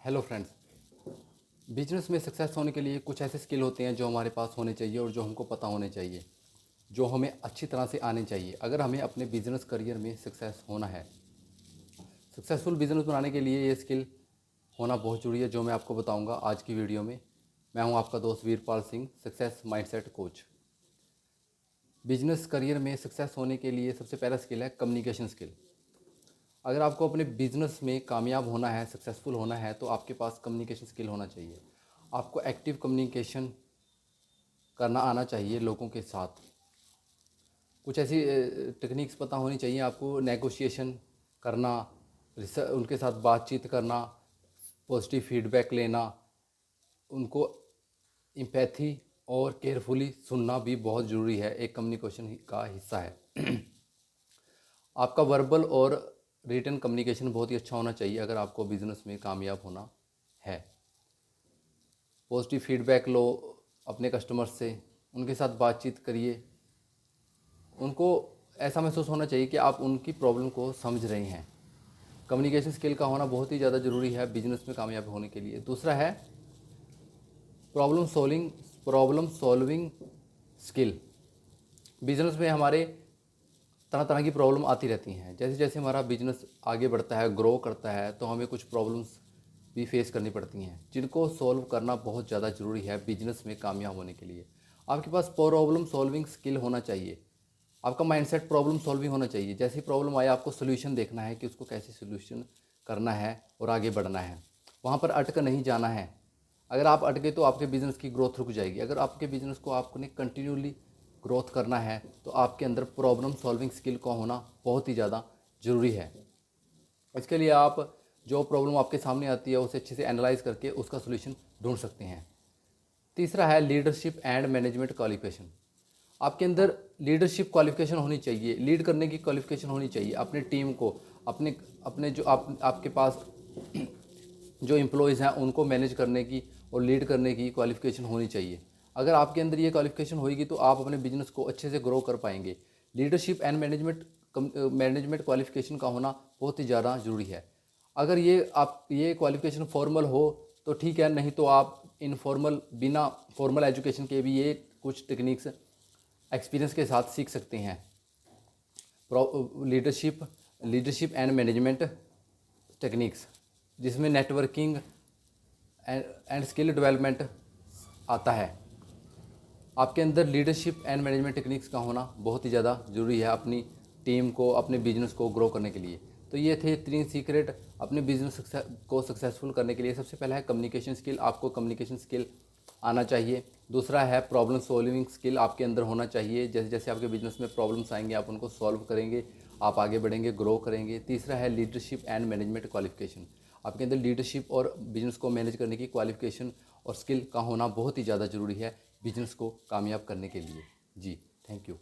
Hello friends. Business में success होने के लिए कुछ ऐसे स्किल होते हैं जो हमारे पास होने चाहिए और जो हमको पता होने चाहिए, जो हमें अच्छी तरह से आने चाहिए अगर हमें अपने बिजनेस करियर में सक्सेस होना है। सक्सेसफुल बिजनेस बनाने के लिए ये स्किल होना बहुत ज़रूरी है, जो मैं आपको बताऊंगा आज की वीडियो में। मैं हूं आपका दोस्त Veerpal Singh, success mindset coach. Business career में सक्सेस होने के लिए सबसे पहला स्किल है कम्युनिकेशन स्किल। अगर आपको अपने बिजनेस में कामयाब होना है, सक्सेसफुल होना है, तो आपके पास कम्युनिकेशन स्किल होना चाहिए। आपको एक्टिव कम्युनिकेशन करना आना चाहिए लोगों के साथ। कुछ ऐसी टेक्निक्स पता होनी चाहिए आपको, नेगोशिएशन करना, उनके साथ बातचीत करना, पॉजिटिव फीडबैक लेना, उनको एम्पैथी और केयरफुली सुनना भी बहुत ज़रूरी है, एक कम्युनिकेशन का हिस्सा है। आपका वर्बल और रिटन कम्युनिकेशन बहुत ही अच्छा होना चाहिए अगर आपको बिज़नेस में कामयाब होना है। पॉजिटिव फीडबैक लो अपने कस्टमर्स से, उनके साथ बातचीत करिए। उनको ऐसा महसूस होना चाहिए कि आप उनकी प्रॉब्लम को समझ रहे हैं। कम्युनिकेशन स्किल का होना बहुत ही ज़्यादा ज़रूरी है बिजनेस में कामयाब होने के लिए। दूसरा है प्रॉब्लम सॉल्विंग स्किल। बिजनेस में हमारे तरह तरह की प्रॉब्लम आती रहती हैं। जैसे जैसे हमारा बिजनेस आगे बढ़ता है, ग्रो करता है, तो हमें कुछ प्रॉब्लम्स भी फेस करनी पड़ती हैं, जिनको सॉल्व करना बहुत ज़्यादा ज़रूरी है बिजनेस में कामयाब होने के लिए। आपके पास प्रॉब्लम सॉल्विंग स्किल होना चाहिए। आपका माइंडसेट प्रॉब्लम सॉल्विंग होना चाहिए। जैसी प्रॉब्लम आए आपको सोल्यूशन देखना है कि उसको कैसे सोल्यूशन करना है और आगे बढ़ना है। वहाँ पर अटक नहीं जाना है। अगर आप अटके तो आपके बिज़नेस की ग्रोथ रुक जाएगी। अगर आपके बिज़नेस को आपने कंटिन्यूली ग्रोथ करना है तो आपके अंदर प्रॉब्लम सॉल्विंग स्किल का होना बहुत ही ज़्यादा ज़रूरी है। इसके लिए आप जो प्रॉब्लम आपके सामने आती है उसे अच्छे से एनालाइज करके उसका सोल्यूशन ढूंढ सकते हैं। तीसरा है लीडरशिप एंड मैनेजमेंट क्वालिफिकेशन। आपके अंदर लीडरशिप क्वालिफिकेशन होनी चाहिए, लीड करने की क्वालिफिकेशन होनी चाहिए अपने टीम को, अपने अपने जो आपके पास जो एम्प्लॉयज़ हैं उनको मैनेज करने की और लीड करने की क्वालिफिकेशन होनी चाहिए। अगर आपके अंदर ये क्वालिफिकेशन होगी तो आप अपने बिजनेस को अच्छे से ग्रो कर पाएंगे। लीडरशिप एंड मैनेजमेंट क्वालिफिकेशन का होना बहुत ही ज़्यादा ज़रूरी है। अगर ये क्वालिफिकेशन फॉर्मल हो तो ठीक है, नहीं तो आप इनफॉर्मल बिना फॉर्मल एजुकेशन के भी ये कुछ टेक्निक्स एक्सपीरियंस के साथ सीख सकते हैं। लीडरशिप एंड मैनेजमेंट टेक्निक्स, जिसमें नेटवर्किंग एंड स्किल डेवलपमेंट आता है। आपके अंदर लीडरशिप एंड मैनेजमेंट टेक्निक्स का होना बहुत ही ज़्यादा ज़रूरी है अपनी टीम को, अपने बिजनेस को ग्रो करने के लिए। तो ये थे 3 सीक्रेट अपने बिजनेस को सक्सेसफुल करने के लिए। सबसे पहला है कम्युनिकेशन स्किल, आपको कम्युनिकेशन स्किल आना चाहिए। दूसरा है प्रॉब्लम सॉल्विंग स्किल आपके अंदर होना चाहिए। जैसे जैसे आपके बिजनेस में प्रॉब्लम्स आएंगे आप उनको सॉल्व करेंगे, आप आगे बढ़ेंगे, ग्रो करेंगे। तीसरा है लीडरशिप एंड मैनेजमेंट क्वालिफिकेशन। आपके अंदर लीडरशिप और बिजनेस को मैनेज करने की क्वालिफिकेशन और स्किल का होना बहुत ही ज़्यादा ज़रूरी है बिजनेस को कामयाब करने के लिए। जी, थैंक यू।